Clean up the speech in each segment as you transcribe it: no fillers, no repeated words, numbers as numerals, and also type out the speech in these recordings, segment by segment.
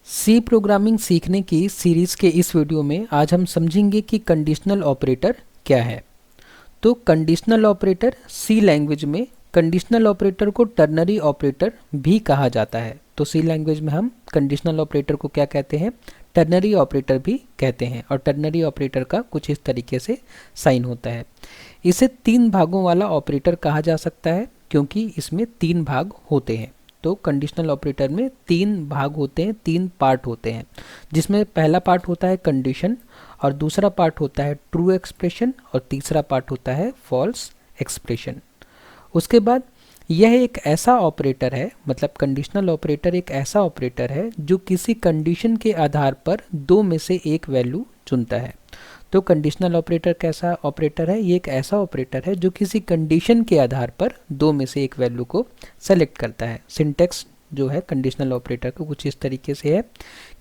सी programming सीखने की series के इस वीडियो में आज हम समझेंगे कि कंडीशनल ऑपरेटर क्या है। तो कंडीशनल ऑपरेटर सी लैंग्वेज में कंडीशनल ऑपरेटर को टर्नरी ऑपरेटर भी कहा जाता है। तो सी लैंग्वेज में हम कंडीशनल ऑपरेटर को क्या कहते हैं, टर्नरी ऑपरेटर भी कहते हैं। और टर्नरी ऑपरेटर का कुछ इस तरीके से साइन होता है। इसे तीन भागों वाला ऑपरेटर कहा जा सकता है क्योंकि इसमें तीन भाग होते हैं। तो कंडीशनल ऑपरेटर में तीन भाग होते हैं, तीन पार्ट होते हैं, जिसमें पहला पार्ट होता है कंडीशन, और दूसरा पार्ट होता है ट्रू एक्सप्रेशन, और तीसरा पार्ट होता है फॉल्स एक्सप्रेशन। उसके बाद यह एक ऐसा ऑपरेटर है, मतलब कंडीशनल ऑपरेटर एक ऐसा ऑपरेटर है जो किसी कंडीशन के आधार पर दो में से एक वैल्यू चुनता है। तो कंडीशनल ऑपरेटर कैसा ऑपरेटर है, ये एक ऐसा ऑपरेटर है जो किसी कंडीशन के आधार पर दो में से एक वैल्यू को सेलेक्ट करता है। सिंटेक्स जो है कंडीशनल ऑपरेटर का कुछ इस तरीके से है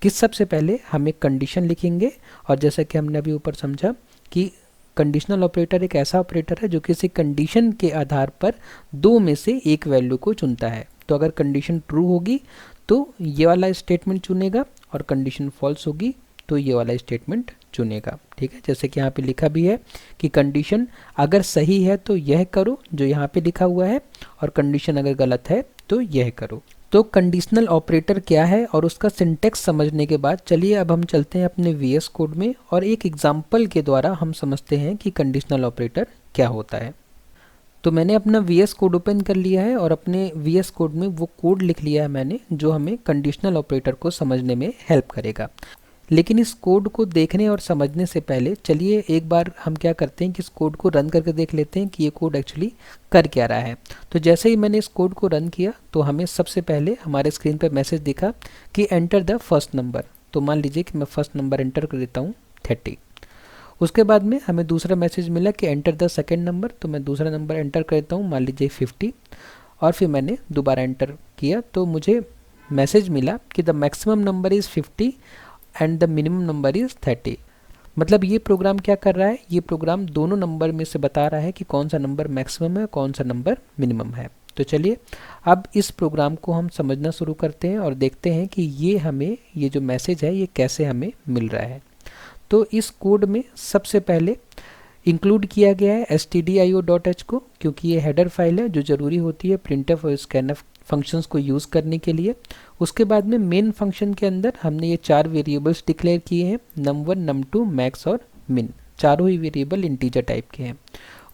कि सबसे पहले हम एक कंडीशन लिखेंगे, और जैसा कि हमने अभी ऊपर समझा कि कंडीशनल ऑपरेटर एक ऐसा ऑपरेटर है जो किसी कंडीशन के आधार पर दो में से एक वैल्यू को चुनता है। तो अगर कंडीशन ट्रू होगी तो ये वाला स्टेटमेंट चुनेगा, और कंडीशन फॉल्स होगी तो ये वाला स्टेटमेंट चुनेगा। ठीक है, जैसे कि यहाँ पे लिखा भी है कि कंडीशन अगर सही है तो यह करो, जो यहाँ पे लिखा हुआ है, और कंडीशन अगर गलत है तो यह करो। तो कंडीशनल ऑपरेटर क्या है और उसका सिंटेक्स समझने के बाद चलिए अब हम चलते हैं अपने वीएस कोड में, और एक एग्जाम्पल के द्वारा हम समझते हैं कि कंडीशनल ऑपरेटर क्या होता है। तो मैंने अपना वीएस कोड ओपन कर लिया है, और अपने वीएस कोड में वो कोड लिख लिया है मैंने जो हमें कंडीशनल ऑपरेटर को समझने में हेल्प करेगा। लेकिन इस कोड को देखने और समझने से पहले चलिए एक बार हम क्या करते हैं कि इस कोड को रन करके देख लेते हैं कि ये कोड एक्चुअली कर क्या रहा है। तो जैसे ही मैंने इस कोड को रन किया तो हमें सबसे पहले हमारे स्क्रीन पर मैसेज दिखा कि एंटर द फर्स्ट नंबर। तो मान लीजिए कि मैं फर्स्ट नंबर एंटर कर देता हूँ 30। उसके बाद में हमें दूसरा मैसेज मिला कि एंटर द सेकेंड नंबर। तो मैं दूसरा नंबर एंटर कर देता हूँ, मान लीजिए 50, और फिर मैंने दोबारा एंटर किया तो मुझे मैसेज मिला कि the maximum number is 50 and the minimum number is 30। मतलब ये प्रोग्राम क्या कर रहा है, ये प्रोग्राम दोनों नंबर में से बता रहा है कि कौन सा नंबर मैक्सिमम है, कौन सा नंबर मिनिमम है। तो चलिए अब इस प्रोग्राम को हम समझना शुरू करते हैं और देखते हैं कि ये हमें ये जो मैसेज है ये कैसे हमें मिल रहा है। तो इस कोड में सबसे पहले इंक्लूड किया गया है stdio.h को, क्योंकि ये हेडर फाइल है जो ज़रूरी होती है printf और scanf फंक्शंस को यूज़ करने के लिए। उसके बाद में मेन फंक्शन के अंदर हमने ये चार वेरिएबल्स डिक्लेयर किए हैं, num1 num2 max और min। चारों ही वेरिएबल इंटीजर टाइप के हैं।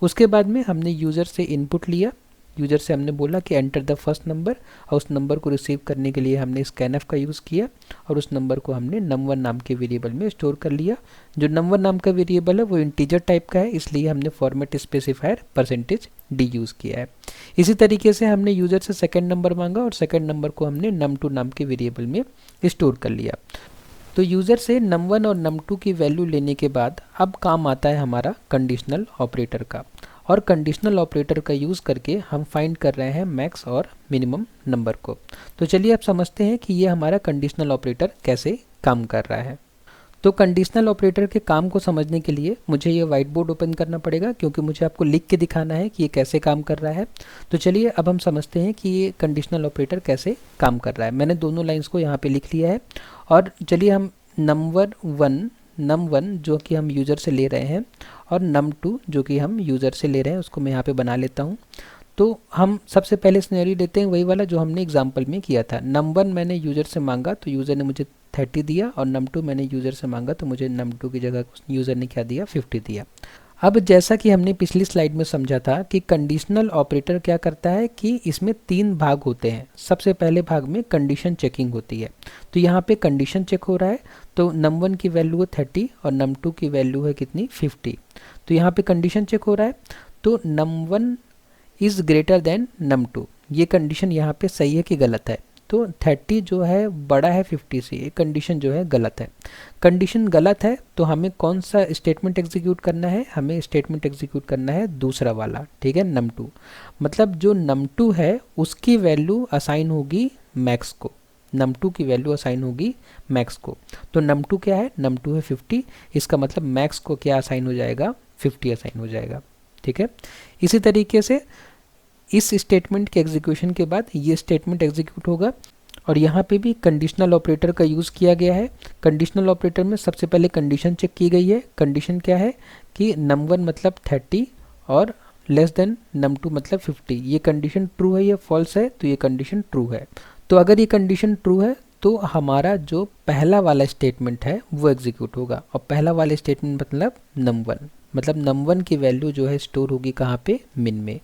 उसके बाद में हमने यूज़र से इनपुट लिया, यूज़र से हमने बोला कि एंटर द फर्स्ट नंबर, और उस नंबर को रिसीव करने के लिए हमने scanf का यूज़ किया, और उस नंबर को हमने num1 नाम के वेरिएबल में स्टोर कर लिया। जो num1 नाम का वेरिएबल है वो इंटीजर टाइप का है, इसलिए हमने फॉर्मेट स्पेसिफायर %d यूज़ किया है। इसी तरीके से हमने यूज़र से सेकेंड नंबर मांगा, और सेकेंड नंबर को हमने num2 नाम के वेरिएबल में स्टोर कर लिया। तो यूज़र से num1 और num2 की वैल्यू लेने के बाद अब काम आता है हमारा कंडीशनल ऑपरेटर का, और कंडीशनल ऑपरेटर का यूज़ करके हम फाइंड कर रहे हैं मैक्स और मिनिमम नंबर को। तो चलिए अब समझते हैं कि ये हमारा कंडीशनल ऑपरेटर कैसे काम कर रहा है। तो कंडीशनल ऑपरेटर के काम को समझने के लिए मुझे ये वाइट बोर्ड ओपन करना पड़ेगा, क्योंकि मुझे आपको लिख के दिखाना है कि ये कैसे काम कर रहा है। तो चलिए अब हम समझते हैं कि ये कंडीशनल ऑपरेटर कैसे काम कर रहा है। मैंने दोनों लाइंस को यहाँ पे लिख लिया है, और चलिए हम num1 जो कि हम यूज़र से ले रहे हैं, और num2 जो कि हम यूज़र से ले रहे हैं, उसको मैं यहाँ पे बना लेता हूँ। तो हम सबसे पहले सिनेरियो लेते हैं वही वाला जो हमने एग्जांपल में किया था। num1 मैंने यूज़र से मांगा तो यूज़र ने मुझे 30 दिया, और num2 मैंने यूज़र से मांगा तो मुझे num2 की जगह यूज़र ने क्या दिया, 50 दिया। अब जैसा कि हमने पिछली स्लाइड में समझा था कि कंडीशनल ऑपरेटर क्या करता है कि इसमें तीन भाग होते हैं। सबसे पहले भाग में कंडीशन चेकिंग होती है। तो यहाँ पे कंडीशन चेक हो रहा है, तो num1 की वैल्यू है 30 और num2 की वैल्यू है कितनी, 50। तो यहाँ पे कंडीशन चेक हो रहा है, तो num1 is greater than num2। ये कंडीशन यहाँ पे सही है कि गलत है। तो 30 जो है बड़ा है 50 से, ये कंडीशन जो है गलत है। कंडीशन गलत है तो हमें कौन सा स्टेटमेंट एग्जीक्यूट करना है, हमें स्टेटमेंट एग्जीक्यूट करना है दूसरा वाला, ठीक है, num2। मतलब जो num2 है उसकी वैल्यू असाइन होगी मैक्स को, num2 की वैल्यू असाइन होगी मैक्स को। तो num2 क्या है, num2 है 50, इसका मतलब मैक्स को क्या असाइन हो जाएगा, 50 असाइन हो जाएगा। ठीक है, इसी तरीके से इस स्टेटमेंट के एग्जीक्यूशन के बाद ये स्टेटमेंट एग्जीक्यूट होगा, और यहाँ पे भी कंडीशनल ऑपरेटर का यूज़ किया गया है। कंडीशनल ऑपरेटर में सबसे पहले कंडीशन चेक की गई है। कंडीशन क्या है कि num1 मतलब 30 और लेस देन num2 मतलब 50। ये कंडीशन ट्रू है या फॉल्स है, तो ये कंडीशन ट्रू है। तो अगर ये कंडीशन ट्रू है तो हमारा जो पहला वाला स्टेटमेंट है वो एग्जीक्यूट होगा। और पहला वाला स्टेटमेंट मतलब num1, मतलब num1 की वैल्यू जो है स्टोर होगी कहाँ पे, मिन में।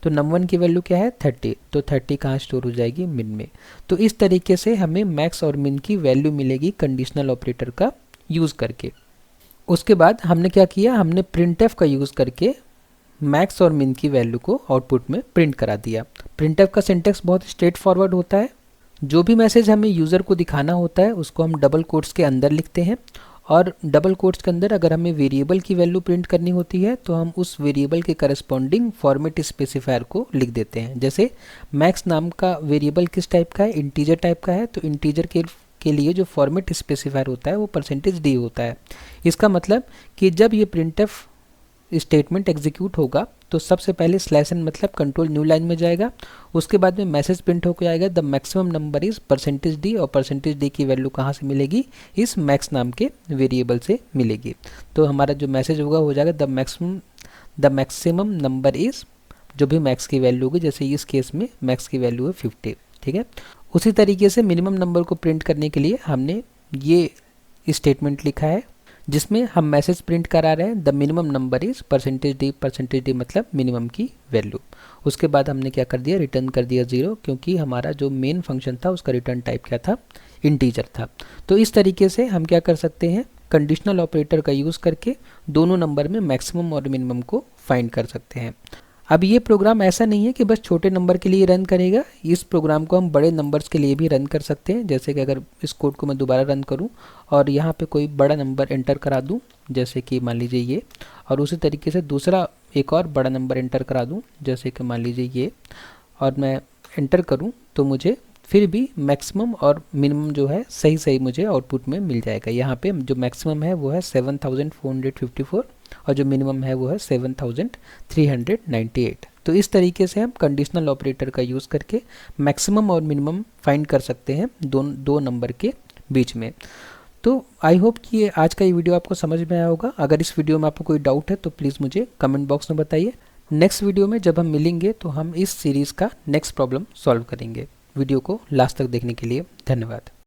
तो num1 की वैल्यू क्या है 30, तो 30 कहाँ स्टोर हो जाएगी, मिन में। तो इस तरीके से हमें मैक्स और मिन की वैल्यू मिलेगी कंडीशनल ऑपरेटर का यूज़ करके। उसके बाद हमने क्या किया, हमने printf का यूज़ करके मैक्स और मिन की वैल्यू को आउटपुट में प्रिंट करा दिया। printf का सिंटेक्स बहुत स्ट्रेट फॉरवर्ड होता है। जो भी मैसेज हमें यूज़र को दिखाना होता है उसको हम डबल कोट्स के अंदर लिखते हैं, और डबल कोट्स के अंदर अगर हमें वेरिएबल की वैल्यू प्रिंट करनी होती है तो हम उस वेरिएबल के करस्पॉन्डिंग फॉर्मेट स्पेसिफायर को लिख देते हैं। जैसे मैक्स नाम का वेरिएबल किस टाइप का है, इंटीजर टाइप का है, तो इंटीजर के लिए जो फॉर्मेट स्पेसिफायर होता है वो %d होता है। इसका मतलब कि जब ये printf स्टेटमेंट एग्जीक्यूट होगा तो सबसे पहले /n मतलब कंट्रोल न्यू लाइन में जाएगा। उसके बाद में मैसेज प्रिंट होकर आएगा the maximum number is %d, और %d की वैल्यू कहाँ से मिलेगी, इस मैक्स नाम के वेरिएबल से मिलेगी। तो हमारा जो मैसेज होगा हो जाएगा द मैक्सिमम नंबर इज, जो भी मैक्स की वैल्यू होगी, जैसे इस केस में मैक्स की वैल्यू है 50, ठीक है। उसी तरीके से मिनिमम नंबर को प्रिंट करने के लिए हमने ये स्टेटमेंट लिखा है जिसमें हम मैसेज प्रिंट करा रहे हैं the minimum number is %d मतलब मिनिमम की वैल्यू। उसके बाद हमने क्या कर दिया, रिटर्न कर दिया 0, क्योंकि हमारा जो मेन फंक्शन था उसका रिटर्न टाइप क्या था, इंटीजर था। तो इस तरीके से हम क्या कर सकते हैं, कंडीशनल ऑपरेटर का यूज़ करके दोनों नंबर में मैक्सिमम और मिनिमम को फाइंड कर सकते हैं। अब ये प्रोग्राम ऐसा नहीं है कि बस छोटे नंबर के लिए रन करेगा, इस प्रोग्राम को हम बड़े नंबर्स के लिए भी रन कर सकते हैं। जैसे कि अगर इस कोड को मैं दोबारा रन करूं और यहाँ पे कोई बड़ा नंबर एंटर करा दूं, जैसे कि मान लीजिए ये, और उसी तरीके से दूसरा एक और बड़ा नंबर एंटर करा दूं, जैसे कि मान लीजिए ये, और मैं एंटर करूं तो मुझे फिर भी मैक्सिमम और मिनिमम जो है सही सही मुझे आउटपुट में मिल जाएगा। यहाँ पे जो मैक्सिमम है वो है 7454 और जो मिनिमम है वो है 7398। तो इस तरीके से हम कंडीशनल ऑपरेटर का यूज़ करके मैक्सिमम और मिनिमम फाइंड कर सकते हैं दो नंबर के बीच में। तो आई होप कि ये आज का ये वीडियो आपको समझ में आया होगा। अगर इस वीडियो में आपको कोई डाउट है तो प्लीज़ मुझे कमेंट बॉक्स में बताइए। नेक्स्ट वीडियो में जब हम मिलेंगे तो हम इस सीरीज़ का नेक्स्ट प्रॉब्लम सॉल्व करेंगे। वीडियो को लास्ट तक देखने के लिए धन्यवाद।